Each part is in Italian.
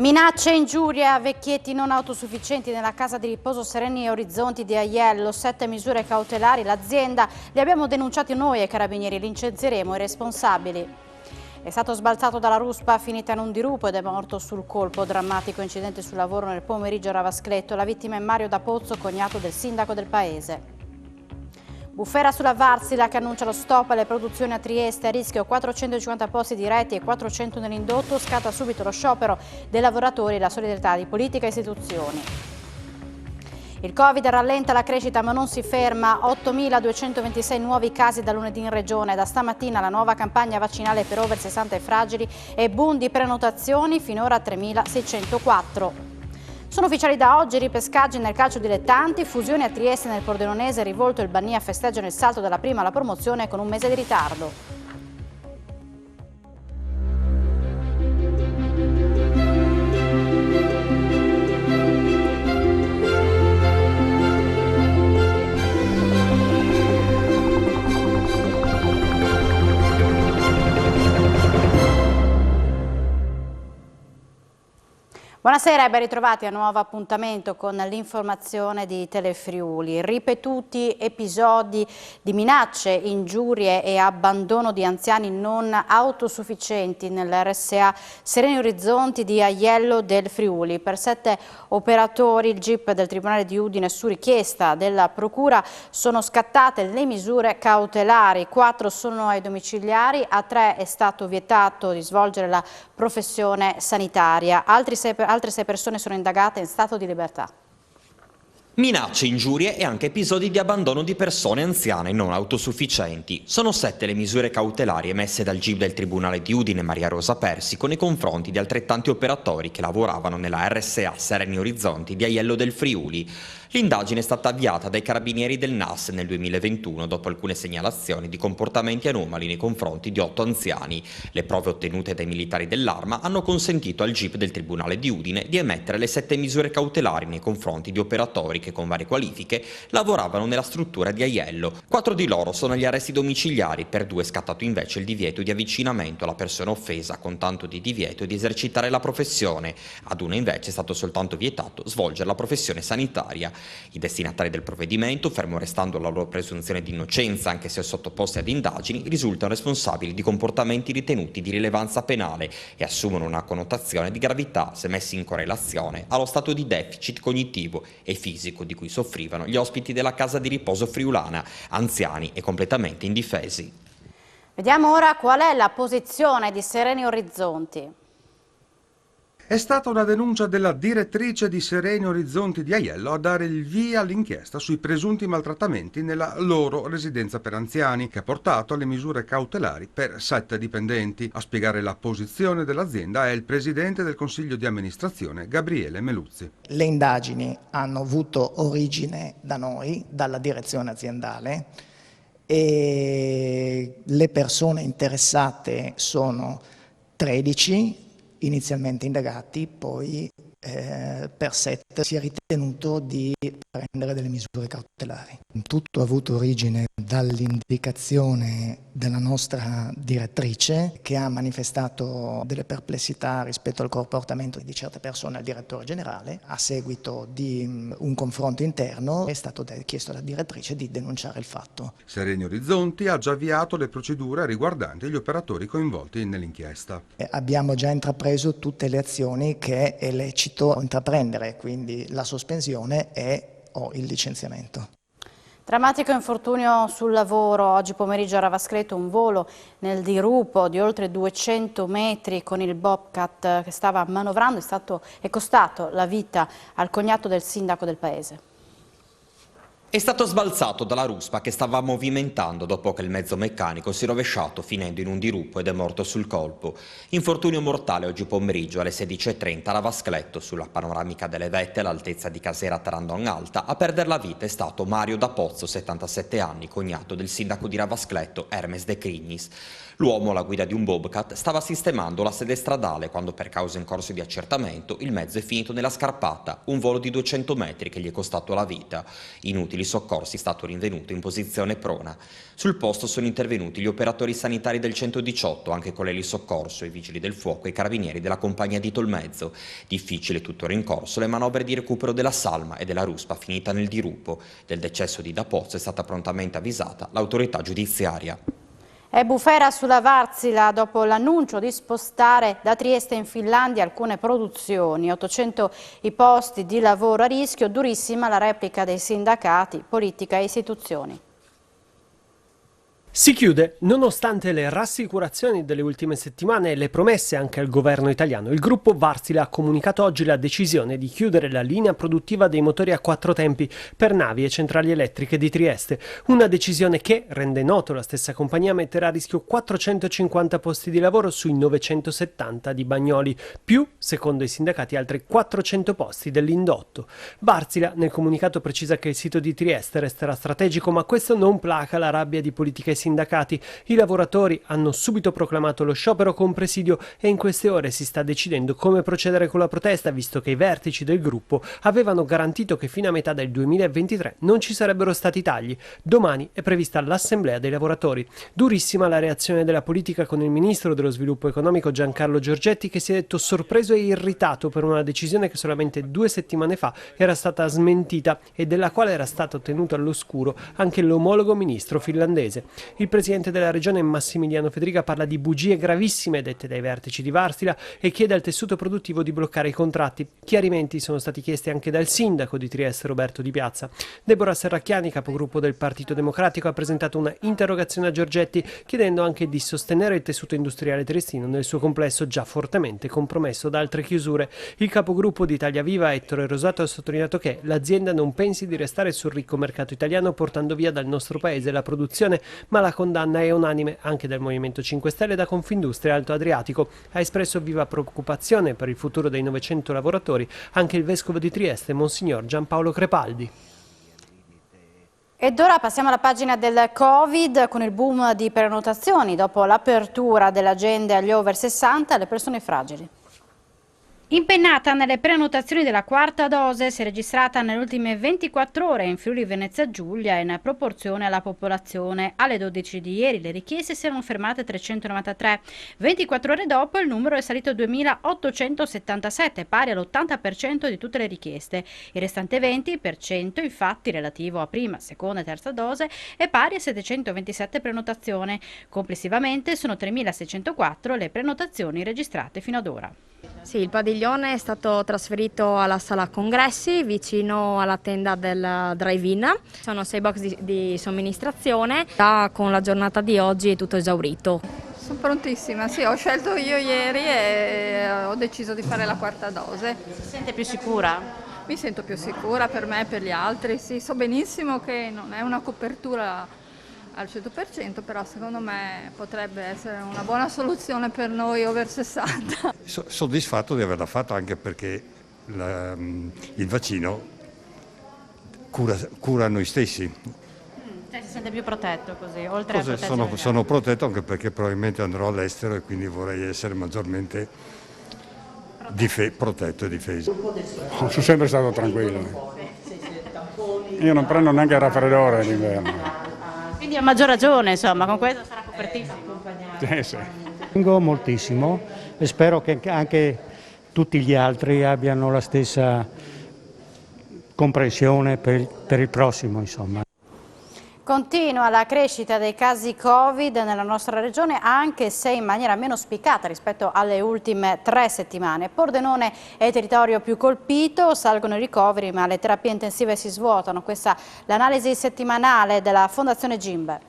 Minacce e ingiurie a vecchietti non autosufficienti nella casa di riposo Sereni Orizzonti di Aiello, 7 misure cautelari, l'azienda, le abbiamo denunciate noi ai carabinieri, licenzieremo i responsabili. È stato sbalzato dalla ruspa, finita in un dirupo ed è morto sul colpo, drammatico incidente sul lavoro nel pomeriggio a Ravascletto, la vittima è Mario da Pozzo, cognato del sindaco del paese. Bufera sulla Varsila che annuncia lo stop alle produzioni a Trieste, a rischio 450 posti diretti e 400 nell'indotto, scatta subito lo sciopero dei lavoratori e la solidarietà di politica e istituzioni. Il Covid rallenta la crescita ma non si ferma, 8.226 nuovi casi da lunedì in regione, da stamattina la nuova campagna vaccinale per over 60 e fragili e boom di prenotazioni, finora 3.604. Sono ufficiali da oggi ripescaggi nel calcio dilettanti, fusione a Trieste nel Pordenonese, rivolto il Bania festeggiano il salto dalla prima alla promozione con un mese di ritardo. Buonasera e ben ritrovati a un nuovo appuntamento con l'informazione di Telefriuli. Ripetuti episodi di minacce, ingiurie e abbandono di anziani non autosufficienti nell'RSA Sereni Orizzonti di Aiello del Friuli. Per 7 operatori il GIP del Tribunale di Udine su richiesta della Procura sono scattate le misure cautelari, 4 sono ai domiciliari, a 3 è stato vietato di svolgere la professione sanitaria. Altre 6 persone sono indagate in stato di libertà. Minacce, ingiurie e anche episodi di abbandono di persone anziane non autosufficienti. Sono 7 le misure cautelari emesse dal GIP del Tribunale di Udine Maria Rosa Persico nei confronti di altrettanti operatori che lavoravano nella RSA Sereni Orizzonti di Aiello del Friuli. L'indagine è stata avviata dai carabinieri del NAS nel 2021 dopo alcune segnalazioni di comportamenti anomali nei confronti di 8 anziani. Le prove ottenute dai militari dell'Arma hanno consentito al GIP del Tribunale di Udine di emettere le 7 misure cautelari nei confronti di operatori che con varie qualifiche lavoravano nella struttura di Aiello. 4 di loro sono agli arresti domiciliari, per 2 è scattato invece il divieto di avvicinamento alla persona offesa con tanto di divieto di esercitare la professione. Ad una invece è stato soltanto vietato svolgere la professione sanitaria. I destinatari del provvedimento, fermo restando la loro presunzione di innocenza anche se sottoposti ad indagini, risultano responsabili di comportamenti ritenuti di rilevanza penale e assumono una connotazione di gravità se messi in correlazione allo stato di deficit cognitivo e fisico di cui soffrivano gli ospiti della casa di riposo friulana, anziani e completamente indifesi. Vediamo ora qual è la posizione di Sereni Orizzonti. È stata una denuncia della direttrice di Sereni Orizzonti di Aiello a dare il via all'inchiesta sui presunti maltrattamenti nella loro residenza per anziani, che ha portato alle misure cautelari per 7 dipendenti. A spiegare la posizione dell'azienda è il presidente del consiglio di amministrazione, Gabriele Meluzzi. Le indagini hanno avuto origine da noi, dalla direzione aziendale, e le persone interessate sono 13, inizialmente indagati, poi per 7 si è ritenuto di prendere delle misure cautelari. Tutto ha avuto origine dall'indicazione della nostra direttrice, che ha manifestato delle perplessità rispetto al comportamento di certe persone al direttore generale. A seguito di un confronto interno è stato chiesto alla direttrice di denunciare il fatto. Sereni Orizzonti ha già avviato le procedure riguardanti gli operatori coinvolti nell'inchiesta. Abbiamo già intrapreso tutte le azioni che è lecito intraprendere, quindi la sospensione o il licenziamento. Drammatico infortunio sul lavoro. Oggi pomeriggio a Ravascletto un volo nel dirupo di oltre 200 metri con il Bobcat che stava manovrando è costato la vita al cognato del sindaco del paese. È stato sbalzato dalla ruspa che stava movimentando dopo che il mezzo meccanico si è rovesciato finendo in un dirupo ed è morto sul colpo. Infortunio mortale oggi pomeriggio alle 16:30 a Ravascletto, sulla panoramica delle Vette all'altezza di Casera Tarandon Alta. A perdere la vita è stato Mario da Pozzo, 77 anni, cognato del sindaco di Ravascletto, Hermes De Crignis. L'uomo, alla guida di un Bobcat, stava sistemando la sede stradale quando, per causa in corso di accertamento, il mezzo è finito nella scarpata, un volo di 200 metri che gli è costato la vita. Inutili soccorsi, è stato rinvenuto in posizione prona. Sul posto sono intervenuti gli operatori sanitari del 118, anche con l'elisoccorso, i vigili del fuoco e i carabinieri della compagnia di Tolmezzo. Difficile tuttora in corso le manovre di recupero della salma e della ruspa finita nel dirupo. Del decesso di Da Pozzo è stata prontamente avvisata l'autorità giudiziaria. È bufera sulla Varsila dopo l'annuncio di spostare da Trieste in Finlandia alcune produzioni. 800 i posti di lavoro a rischio, durissima la replica dei sindacati, politica e istituzioni. Si chiude, nonostante le rassicurazioni delle ultime settimane e le promesse anche al governo italiano. Il gruppo Varsila ha comunicato oggi la decisione di chiudere la linea produttiva dei motori a 4 tempi per navi e centrali elettriche di Trieste. Una decisione che, rende noto la stessa compagnia, metterà a rischio 450 posti di lavoro sui 970 di Bagnoli, più, secondo i sindacati, altri 400 posti dell'indotto. Varsila nel comunicato precisa che il sito di Trieste resterà strategico, ma questo non placa la rabbia di politica e sindacati. I lavoratori hanno subito proclamato lo sciopero con presidio e in queste ore si sta decidendo come procedere con la protesta, visto che i vertici del gruppo avevano garantito che fino a metà del 2023 non ci sarebbero stati tagli. Domani è prevista l'assemblea dei lavoratori. Durissima la reazione della politica, con il ministro dello sviluppo economico Giancarlo Giorgetti che si è detto sorpreso e irritato per una decisione che solamente 2 settimane fa era stata smentita e della quale era stato tenuto all'oscuro anche l'omologo ministro finlandese. Il presidente della regione Massimiliano Fedriga parla di bugie gravissime dette dai vertici di Varsila e chiede al tessuto produttivo di bloccare i contratti. Chiarimenti sono stati chiesti anche dal sindaco di Trieste Roberto Di Piazza. Deborah Serracchiani, capogruppo del Partito Democratico, ha presentato una interrogazione a Giorgetti chiedendo anche di sostenere il tessuto industriale triestino nel suo complesso già fortemente compromesso da altre chiusure. Il capogruppo di Italia Viva, Ettore Rosato, ha sottolineato che l'azienda non pensi di restare sul ricco mercato italiano portando via dal nostro paese la produzione, ma la condanna è unanime anche del Movimento 5 Stelle e da Confindustria Alto Adriatico. Ha espresso viva preoccupazione per il futuro dei 900 lavoratori anche il vescovo di Trieste, Monsignor Giampaolo Crepaldi. Ed ora passiamo alla pagina del Covid, con il boom di prenotazioni dopo l'apertura delle agende agli over 60 e alle persone fragili. Impennata nelle prenotazioni della quarta dose si è registrata nelle ultime 24 ore in Friuli Venezia Giulia in proporzione alla popolazione. Alle 12 di ieri le richieste si erano fermate 393. 24 ore dopo il numero è salito a 2.877, pari all'80% di tutte le richieste. Il restante 20%, infatti, relativo a prima, seconda e terza dose, è pari a 727 prenotazioni. Complessivamente sono 3.604 le prenotazioni registrate fino ad ora. Sì, il padiglione è stato trasferito alla sala congressi vicino alla tenda del drive-in. Sono 6 box di somministrazione. Con la giornata di oggi è tutto esaurito. Sono prontissima, sì, ho scelto io ieri e ho deciso di fare la quarta dose. Si sente più sicura? Mi sento più sicura per me e per gli altri, sì, so benissimo che non è una copertura al 100%, però secondo me potrebbe essere una buona soluzione per noi over 60. Soddisfatto di averla fatta, anche perché il vaccino cura noi stessi. Cioè, si sente più protetto così, oltre a proteggere sono protetto anche perché probabilmente andrò all'estero e quindi vorrei essere maggiormente protetto e difeso. Sono sempre stato tranquillo. Io non prendo neanche il raffreddore d'inverno. Quindi a maggior ragione, insomma, con questo sarà copertissimo. Sì. Tengo moltissimo e spero che anche tutti gli altri abbiano la stessa comprensione per il prossimo, insomma. Continua la crescita dei casi Covid nella nostra regione, anche se in maniera meno spiccata rispetto alle ultime 3 settimane. Pordenone è il territorio più colpito, salgono i ricoveri ma le terapie intensive si svuotano. Questa è l'analisi settimanale della Fondazione Gimbe.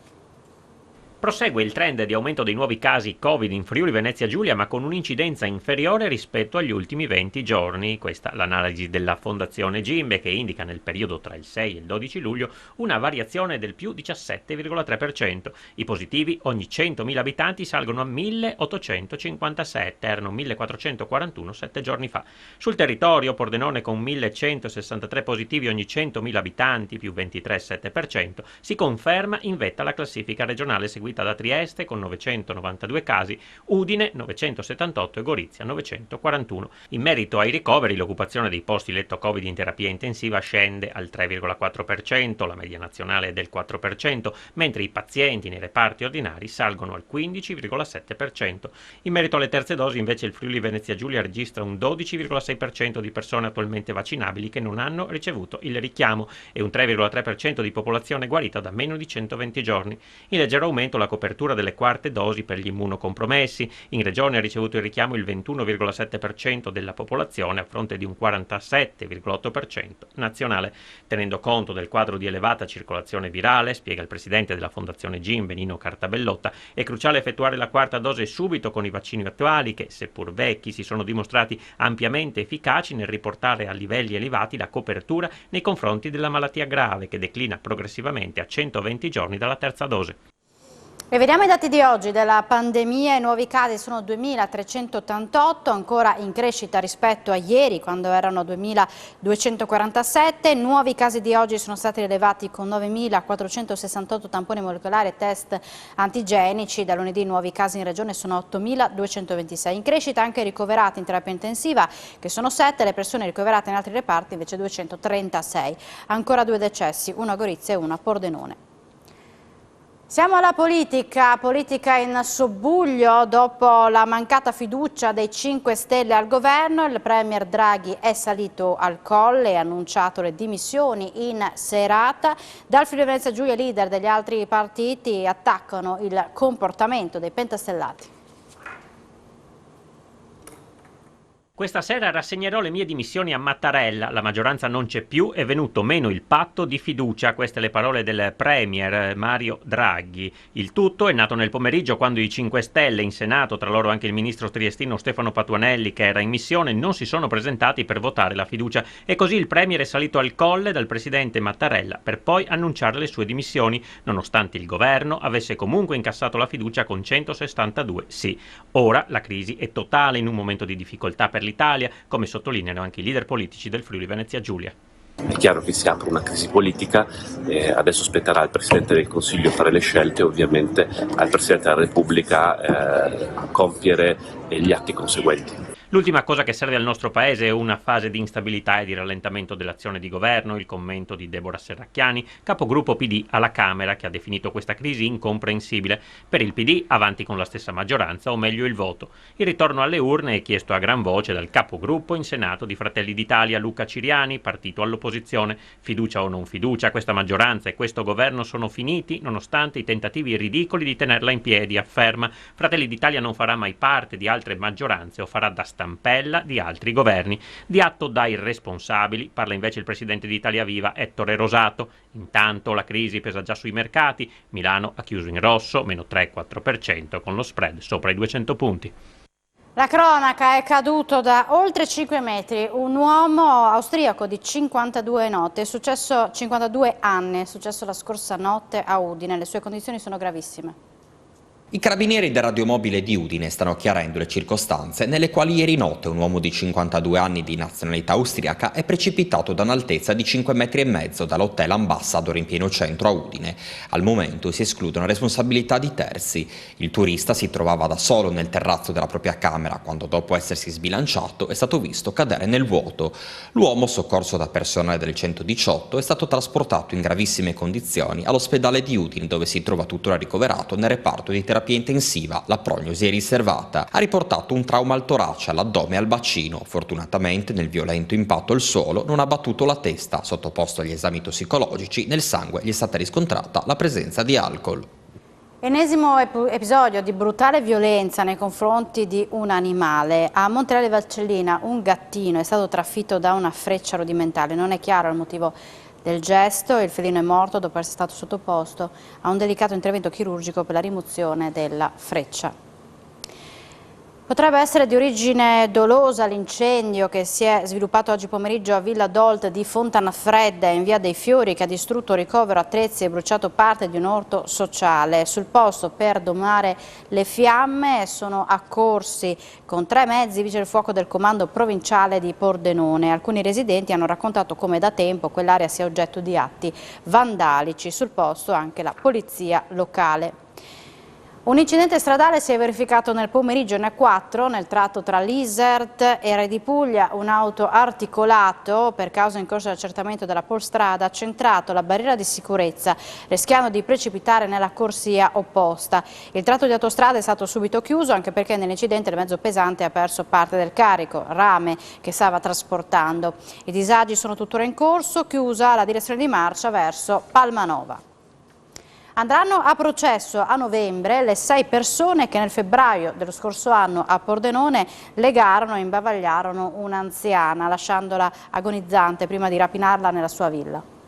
Prosegue il trend di aumento dei nuovi casi Covid in Friuli Venezia Giulia, ma con un'incidenza inferiore rispetto agli ultimi 20 giorni. Questa è l'analisi della Fondazione Gimbe, che indica nel periodo tra il 6 e il 12 luglio una variazione del più 17,3%. I positivi ogni 100.000 abitanti salgono a 1.857, erano 1.441 7 giorni fa. Sul territorio Pordenone, con 1.163 positivi ogni 100.000 abitanti, più 23,7%, si conferma in vetta alla classifica regionale seguita Metropolitana Trieste con 992 casi, Udine 978 e Gorizia 941. In merito ai ricoveri, l'occupazione dei posti letto Covid in terapia intensiva scende al 3,4%, la media nazionale è del 4%, mentre i pazienti nei reparti ordinari salgono al 15,7%. In merito alle terze dosi, invece, il Friuli Venezia Giulia registra un 12,6% di persone attualmente vaccinabili che non hanno ricevuto il richiamo e un 3,3% di popolazione guarita da meno di 120 giorni. In leggero aumento la copertura delle quarte dosi per gli immunocompromessi. In regione ha ricevuto il richiamo il 21,7% della popolazione a fronte di un 47,8% nazionale. Tenendo conto del quadro di elevata circolazione virale, spiega il presidente della Fondazione GIM, Benino Cartabellotta, è cruciale effettuare la quarta dose subito con i vaccini attuali che, seppur vecchi, si sono dimostrati ampiamente efficaci nel riportare a livelli elevati la copertura nei confronti della malattia grave, che declina progressivamente a 120 giorni dalla terza dose. E vediamo i dati di oggi della pandemia. I nuovi casi sono 2.388, ancora in crescita rispetto a ieri quando erano 2.247. Nuovi casi di oggi sono stati rilevati con 9.468 tamponi molecolari e test antigenici. Da lunedì i nuovi casi in regione sono 8.226. In crescita anche i ricoverati in terapia intensiva, che sono 7, le persone ricoverate in altri reparti invece 236. Ancora 2 decessi, uno a Gorizia e uno a Pordenone. Siamo alla politica in subbuglio dopo la mancata fiducia dei 5 Stelle al governo. Il premier Draghi è salito al Colle e ha annunciato le dimissioni in serata. Dal Friuli Venezia Giulia, leader degli altri partiti attaccano il comportamento dei pentastellati. Questa sera rassegnerò le mie dimissioni a Mattarella, la maggioranza non c'è più, è venuto meno il patto di fiducia, queste le parole del premier Mario Draghi. Il tutto è nato nel pomeriggio quando i 5 Stelle in Senato, tra loro anche il ministro triestino Stefano Patuanelli che era in missione, non si sono presentati per votare la fiducia e così il premier è salito al Colle dal presidente Mattarella per poi annunciare le sue dimissioni, nonostante il governo avesse comunque incassato la fiducia con 162 sì. Ora la crisi è totale in un momento di difficoltà per l'Italia, come sottolineano anche i leader politici del Friuli Venezia Giulia. È chiaro che si apre una crisi politica, adesso spetterà al Presidente del Consiglio fare le scelte, ovviamente al Presidente della Repubblica compiere gli atti conseguenti. L'ultima cosa che serve al nostro Paese è una fase di instabilità e di rallentamento dell'azione di governo, il commento di Deborah Serracchiani, capogruppo PD alla Camera, che ha definito questa crisi incomprensibile. Per il PD avanti con la stessa maggioranza o meglio il voto. Il ritorno alle urne è chiesto a gran voce dal capogruppo in Senato di Fratelli d'Italia Luca Ciriani, partito all'opposizione. Fiducia o non fiducia, questa maggioranza e questo governo sono finiti nonostante i tentativi ridicoli di tenerla in piedi, afferma. Fratelli d'Italia non farà mai parte di altre maggioranze o farà da stampella di altri governi. Di atto da irresponsabili parla invece il presidente di Italia Viva Ettore Rosato. Intanto la crisi pesa già sui mercati. Milano ha chiuso in rosso, meno 3,4%, con lo spread sopra i 200 punti. La cronaca: è caduto da oltre 5 metri un uomo austriaco di 52 anni, è successo la scorsa notte a Udine, le sue condizioni sono gravissime. I carabinieri del radiomobile di Udine stanno chiarendo le circostanze nelle quali ieri notte un uomo di 52 anni di nazionalità austriaca è precipitato da un'altezza di 5,5 metri dall'hotel Ambassador in pieno centro a Udine. Al momento si escludono responsabilità di terzi. Il turista si trovava da solo nel terrazzo della propria camera quando, dopo essersi sbilanciato, è stato visto cadere nel vuoto. L'uomo, soccorso da personale del 118, è stato trasportato in gravissime condizioni all'ospedale di Udine, dove si trova tuttora ricoverato nel reparto di terapia intensiva. La prognosi è riservata. Ha riportato un trauma al torace, all'addome e al bacino. Fortunatamente nel violento impatto al suolo non ha battuto la testa. Sottoposto agli esami tossicologici, nel sangue gli è stata riscontrata la presenza di alcol. Ennesimo episodio di brutale violenza nei confronti di un animale. A Montereale Valcellina un gattino è stato trafitto da una freccia rudimentale. Non è chiaro il motivo del gesto. Il felino è morto dopo essere stato sottoposto a un delicato intervento chirurgico per la rimozione della freccia. Potrebbe essere di origine dolosa l'incendio che si è sviluppato oggi pomeriggio a Villa Dolt di Fontanafredda in via dei Fiori, che ha distrutto ricovero attrezzi e bruciato parte di un orto sociale. Sul posto per domare le fiamme sono accorsi con 3 mezzi i vigili del fuoco del comando provinciale di Pordenone. Alcuni residenti hanno raccontato come da tempo quell'area sia oggetto di atti vandalici. Sul posto anche la polizia locale. Un incidente stradale si è verificato nel pomeriggio N4 nel tratto tra l'Isert e Re di Puglia. Un auto articolato, per causa in corso di accertamento della Polstrada, ha centrato la barriera di sicurezza, rischiando di precipitare nella corsia opposta. Il tratto di autostrada è stato subito chiuso, anche perché nell'incidente il mezzo pesante ha perso parte del carico, rame, che stava trasportando. I disagi sono tuttora in corso, chiusa la direzione di marcia verso Palmanova. Andranno a processo a novembre le 6 persone che nel febbraio dello scorso anno a Pordenone legarono e imbavagliarono un'anziana, lasciandola agonizzante prima di rapinarla nella sua villa.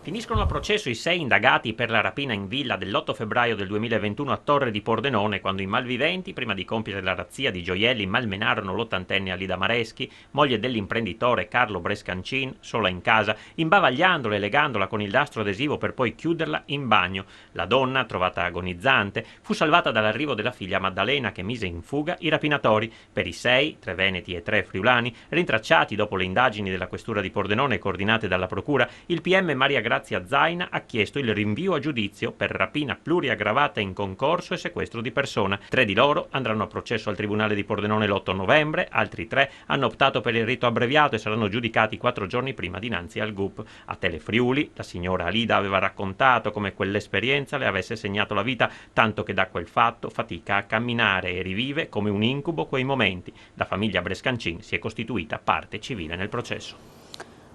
Finiscono a processo i 6 indagati per la rapina in villa dell'8 febbraio del 2021 a Torre di Pordenone, quando i malviventi, prima di compiere la razzia di gioielli, malmenarono l'80enne Alida Mareschi, moglie dell'imprenditore Carlo Brescancin, sola in casa, imbavagliandola e legandola con il nastro adesivo per poi chiuderla in bagno. La donna, trovata agonizzante, fu salvata dall'arrivo della figlia Maddalena, che mise in fuga i rapinatori. Per i 6, 3 veneti e 3 friulani, rintracciati dopo le indagini della questura di Pordenone coordinate dalla procura, il PM Maria Grazia Zaina ha chiesto il rinvio a giudizio per rapina pluriaggravata in concorso e sequestro di persona. 3 di loro andranno a processo al Tribunale di Pordenone l'8 novembre, altri 3 hanno optato per il rito abbreviato e saranno giudicati 4 giorni prima dinanzi al GUP. A Telefriuli la signora Alida aveva raccontato come quell'esperienza le avesse segnato la vita, tanto che da quel fatto fatica a camminare e rivive come un incubo quei momenti. La famiglia Brescancin si è costituita parte civile nel processo.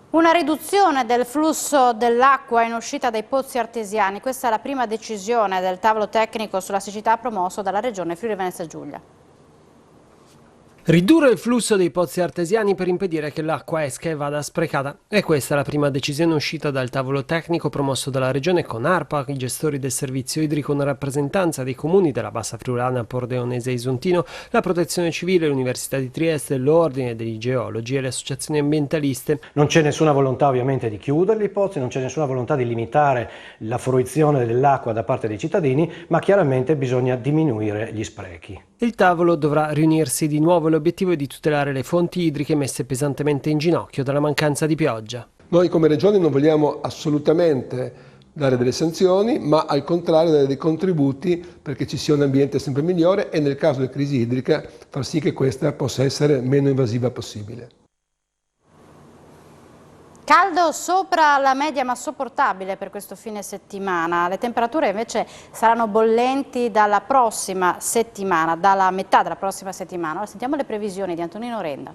Una riduzione del flusso dell'acqua in uscita dai pozzi artesiani. Questa è la prima decisione del tavolo tecnico sulla siccità promosso dalla Regione Friuli-Venezia Giulia. Ridurre il flusso dei pozzi artesiani per impedire che l'acqua esca e vada sprecata. E questa è la prima decisione uscita dal tavolo tecnico promosso dalla Regione con ARPA, i gestori del servizio idrico, una rappresentanza dei comuni della Bassa Friulana, Pordenonese e Isontino, la Protezione Civile, l'Università di Trieste, l'Ordine dei Geologi e le associazioni ambientaliste. Non c'è nessuna volontà ovviamente di chiudere i pozzi, non c'è nessuna volontà di limitare la fruizione dell'acqua da parte dei cittadini, ma chiaramente bisogna diminuire gli sprechi. Il tavolo dovrà riunirsi di nuovo. L'obiettivo è di tutelare le fonti idriche messe pesantemente in ginocchio dalla mancanza di pioggia. Noi come Regione non vogliamo assolutamente dare delle sanzioni, ma al contrario dare dei contributi perché ci sia un ambiente sempre migliore e nel caso di crisi idrica far sì che questa possa essere meno invasiva possibile. Caldo sopra la media ma sopportabile per questo fine settimana. Le temperature invece saranno bollenti dalla prossima settimana, dalla metà della prossima settimana. Ora sentiamo le previsioni di Antonino Renda.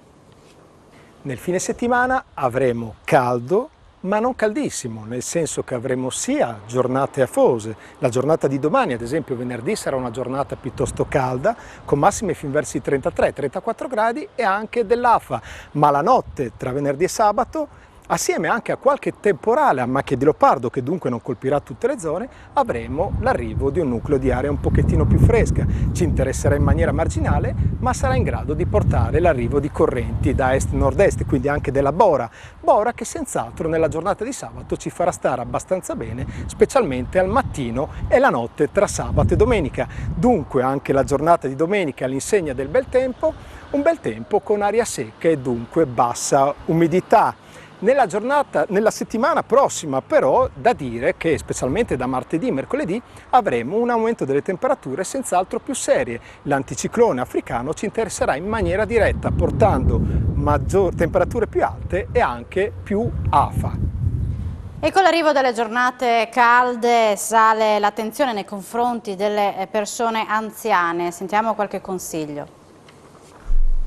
Nel fine settimana avremo caldo, ma non caldissimo, nel senso che avremo sia giornate afose. La giornata di domani, ad esempio venerdì, sarà una giornata piuttosto calda, con massime fin verso i 33-34 gradi e anche dell'afa, ma la notte tra venerdì e sabato, assieme anche a qualche temporale a macchia di leopardo che dunque non colpirà tutte le zone, avremo l'arrivo di un nucleo di aria un pochettino più fresca. Ci interesserà in maniera marginale, ma sarà in grado di portare l'arrivo di correnti da est-nord-est, quindi anche della Bora che senz'altro nella giornata di sabato ci farà stare abbastanza bene, specialmente al mattino e la notte tra sabato e domenica. Dunque anche la giornata di domenica all'insegna del bel tempo, un bel tempo con aria secca e dunque bassa umidità. Nella settimana prossima però da dire che specialmente da martedì e mercoledì avremo un aumento delle temperature senz'altro più serie. L'anticiclone africano ci interesserà in maniera diretta portando temperature più alte e anche più afa. E con l'arrivo delle giornate calde sale l'attenzione nei confronti delle persone anziane. Sentiamo qualche consiglio.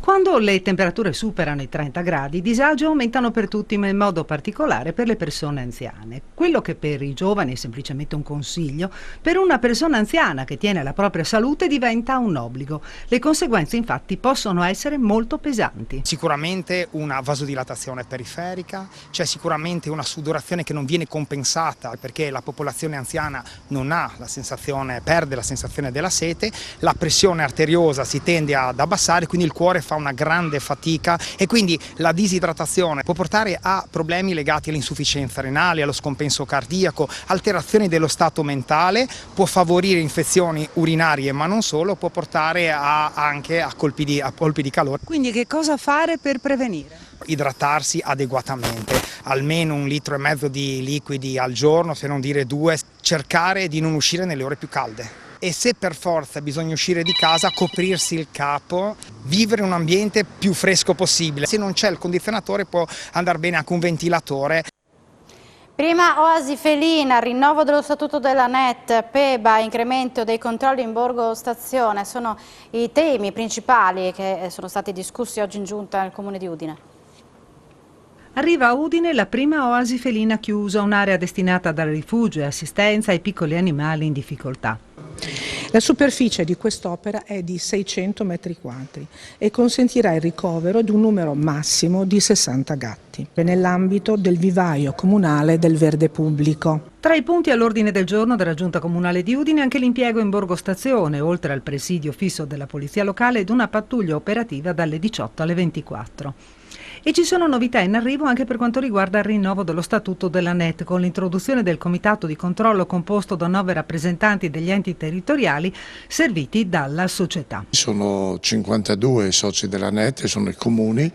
Quando le temperature superano i 30 gradi, i disagi aumentano per tutti, ma in modo particolare per le persone anziane. Quello che per i giovani è semplicemente un consiglio, per una persona anziana che tiene alla propria salute diventa un obbligo. Le conseguenze infatti possono essere molto pesanti. Sicuramente una vasodilatazione periferica, c'è sicuramente una sudorazione che non viene compensata perché la popolazione anziana non ha la sensazione, perde la sensazione della sete, la pressione arteriosa si tende ad abbassare, quindi il cuore fa una grande fatica e quindi la disidratazione può portare a problemi legati all'insufficienza renale, allo scompenso cardiaco, alterazioni dello stato mentale, può favorire infezioni urinarie ma non solo, può portare anche a colpi di calore. Quindi che cosa fare per prevenire? Idratarsi adeguatamente, almeno 1,5 litri di liquidi al giorno, se non dire 2, cercare di non uscire nelle ore più calde. E se per forza bisogna uscire di casa, coprirsi il capo, vivere in un ambiente più fresco possibile. Se non c'è il condizionatore può andare bene anche un ventilatore. Prima oasi felina, rinnovo dello statuto della NET, PEBA, incremento dei controlli in borgo stazione, sono i temi principali che sono stati discussi oggi in giunta nel comune di Udine. Arriva a Udine la prima oasi felina chiusa, un'area destinata a dare rifugio e assistenza ai piccoli animali in difficoltà. La superficie di quest'opera è di 600 metri quadri e consentirà il ricovero di un numero massimo di 60 gatti, nell'ambito del vivaio comunale del verde pubblico. Tra i punti all'ordine del giorno della Giunta Comunale di Udine anche l'impiego in borgo stazione, oltre al presidio fisso della Polizia Locale ed una pattuglia operativa dalle 18 alle 24. E ci sono novità in arrivo anche per quanto riguarda il rinnovo dello statuto della NET, con l'introduzione del comitato di controllo composto da 9 rappresentanti degli enti territoriali serviti dalla società. Sono 52 soci della NET, sono i comuni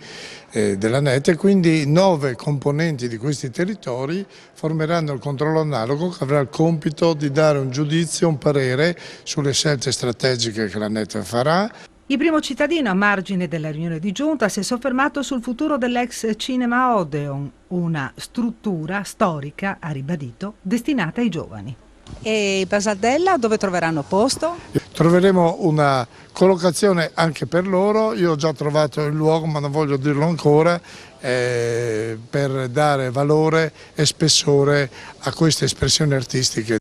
della NET, e quindi 9 componenti di questi territori formeranno il controllo analogo che avrà il compito di dare un giudizio, un parere sulle scelte strategiche che la NET farà. Il primo cittadino a margine della riunione di giunta si è soffermato sul futuro dell'ex Cinema Odeon, una struttura storica, ha ribadito, destinata ai giovani. E Basaldella dove troveranno posto? Troveremo una collocazione anche per loro, io ho già trovato il luogo ma non voglio dirlo ancora, per dare valore e spessore a queste espressioni artistiche.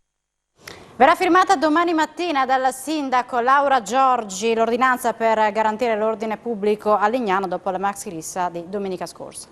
Verrà firmata domani mattina dal sindaco Laura Giorgi l'ordinanza per garantire l'ordine pubblico a Lignano dopo la maxi rissa di domenica scorsa.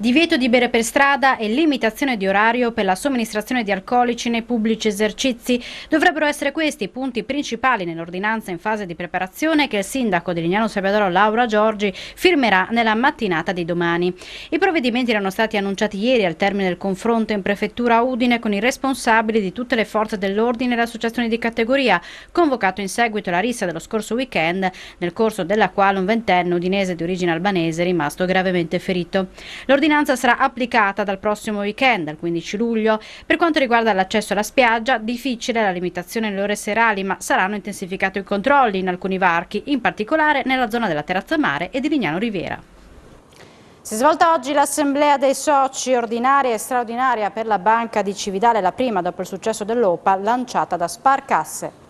Divieto di bere per strada e limitazione di orario per la somministrazione di alcolici nei pubblici esercizi. Dovrebbero essere questi i punti principali nell'ordinanza in fase di preparazione che il sindaco di Lignano Sabbiadoro Laura Giorgi firmerà nella mattinata di domani. I provvedimenti erano stati annunciati ieri al termine del confronto in prefettura Udine con i responsabili di tutte le forze dell'ordine e le associazioni di categoria, convocato in seguito alla rissa dello scorso weekend, nel corso della quale un ventenne udinese di origine albanese è rimasto gravemente ferito. L'ordinanza sarà applicata dal prossimo weekend, dal 15 luglio. Per quanto riguarda l'accesso alla spiaggia, difficile la limitazione nelle ore serali, ma saranno intensificati i controlli in alcuni varchi, in particolare nella zona della Terrazza Mare e di Lignano Riviera. Si è svolta oggi l'assemblea dei soci ordinaria e straordinaria per la Banca di Cividale, la prima dopo il successo dell'OPA lanciata da Sparcasse.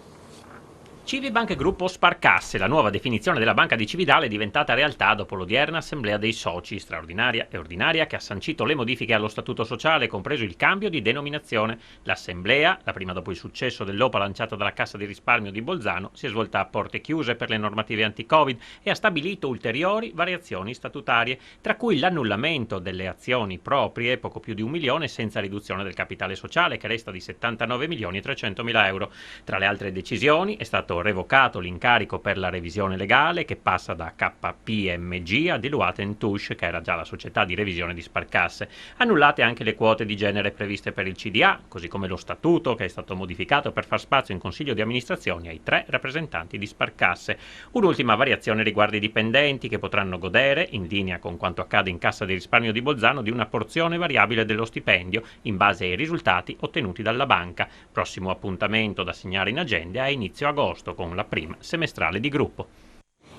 Civibank Gruppo Sparcasse, la nuova definizione della Banca di Cividale, è diventata realtà dopo l'odierna assemblea dei soci straordinaria e ordinaria che ha sancito le modifiche allo statuto sociale, compreso il cambio di denominazione. L'assemblea, la prima dopo il successo dell'OPA lanciata dalla Cassa di risparmio di Bolzano, si è svolta a porte chiuse per le normative anti-Covid e ha stabilito ulteriori variazioni statutarie, tra cui l'annullamento delle azioni proprie, poco più di 1 milione, senza riduzione del capitale sociale, che resta di 79.300.000 euro. Tra le altre decisioni è stato revocato l'incarico per la revisione legale, che passa da KPMG a Deloitte & Touche, che era già la società di revisione di Sparcasse. Annullate anche le quote di genere previste per il CDA, così come lo statuto, che è stato modificato per far spazio in consiglio di amministrazione ai 3 rappresentanti di Sparcasse. Un'ultima variazione riguarda i dipendenti, che potranno godere, in linea con quanto accade in Cassa di risparmio di Bolzano, di una porzione variabile dello stipendio in base ai risultati ottenuti dalla banca. Prossimo appuntamento da segnare in agenda a inizio agosto, con la prima semestrale di gruppo.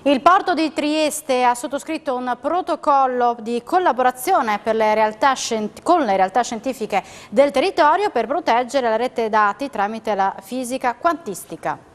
Il Porto di Trieste ha sottoscritto un protocollo di collaborazione con le realtà scientifiche del territorio per proteggere la rete dati tramite la fisica quantistica.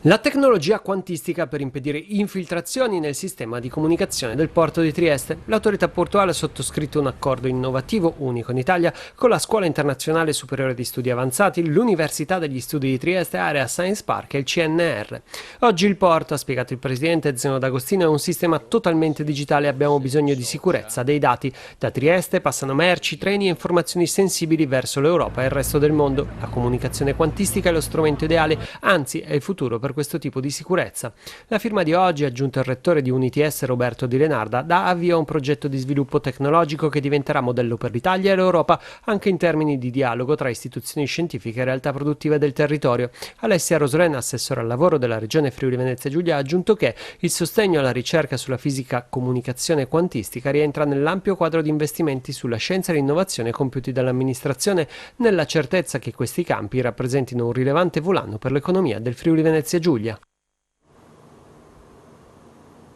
La tecnologia quantistica per impedire infiltrazioni nel sistema di comunicazione del Porto di Trieste. L'autorità portuale ha sottoscritto un accordo innovativo, unico in Italia, con la Scuola Internazionale Superiore di Studi Avanzati, l'Università degli Studi di Trieste, Area Science Park e il CNR. Oggi il porto, ha spiegato il presidente Zeno D'Agostino, è un sistema totalmente digitale e abbiamo bisogno di sicurezza dei dati. Da Trieste passano merci, treni e informazioni sensibili verso l'Europa e il resto del mondo. La comunicazione quantistica è lo strumento ideale, anzi è il futuro per per questo tipo di sicurezza. La firma di oggi, aggiunto il rettore di UniTS Roberto Di Lenarda, dà avvio a un progetto di sviluppo tecnologico che diventerà modello per l'Italia e l'Europa anche in termini di dialogo tra istituzioni scientifiche e realtà produttive del territorio. Alessia Rosolena, assessore al lavoro della Regione Friuli Venezia Giulia, ha aggiunto che il sostegno alla ricerca sulla fisica, comunicazione e quantistica rientra nell'ampio quadro di investimenti sulla scienza e l'innovazione compiuti dall'amministrazione, nella certezza che questi campi rappresentino un rilevante volano per l'economia del Friuli Venezia Giulia.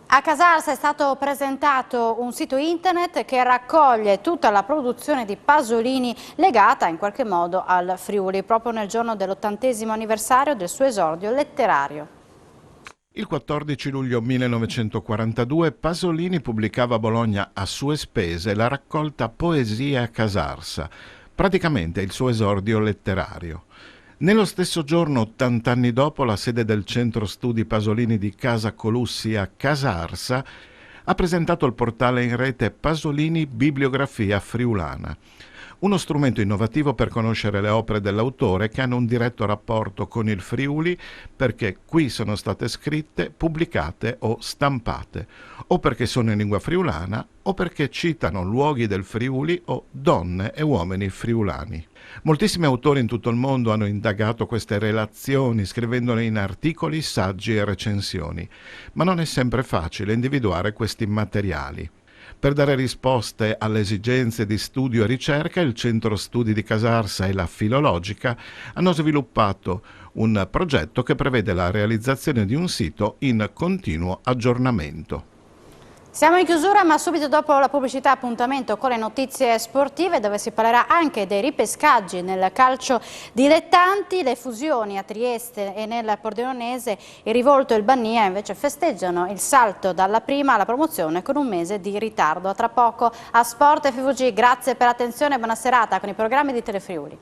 A Casarsa è stato presentato un sito internet che raccoglie tutta la produzione di Pasolini legata in qualche modo al Friuli, proprio nel giorno dell'80° anniversario del suo esordio letterario. Il 14 luglio 1942 Pasolini pubblicava a Bologna a sue spese la raccolta Poesie a Casarsa, praticamente il suo esordio letterario. Nello stesso giorno, 80 anni dopo, la sede del Centro Studi Pasolini di Casa Colussi a Casarsa ha presentato il portale in rete Pasolini Bibliografia Friulana, uno strumento innovativo per conoscere le opere dell'autore che hanno un diretto rapporto con il Friuli perché qui sono state scritte, pubblicate o stampate, o perché sono in lingua friulana o perché citano luoghi del Friuli o donne e uomini friulani. Moltissimi autori in tutto il mondo hanno indagato queste relazioni scrivendole in articoli, saggi e recensioni, ma non è sempre facile individuare questi materiali. Per dare risposte alle esigenze di studio e ricerca, il Centro Studi di Casarsa e la Filologica hanno sviluppato un progetto che prevede la realizzazione di un sito in continuo aggiornamento. Siamo in chiusura, ma subito dopo la pubblicità appuntamento con le notizie sportive, dove si parlerà anche dei ripescaggi nel calcio dilettanti. Le fusioni a Trieste e nel Pordenonese, il Rivolto e il Bannia invece festeggiano il salto dalla prima alla promozione con un mese di ritardo. A tra poco a Sport FVG, grazie per l'attenzione e buona serata con i programmi di Telefriuli.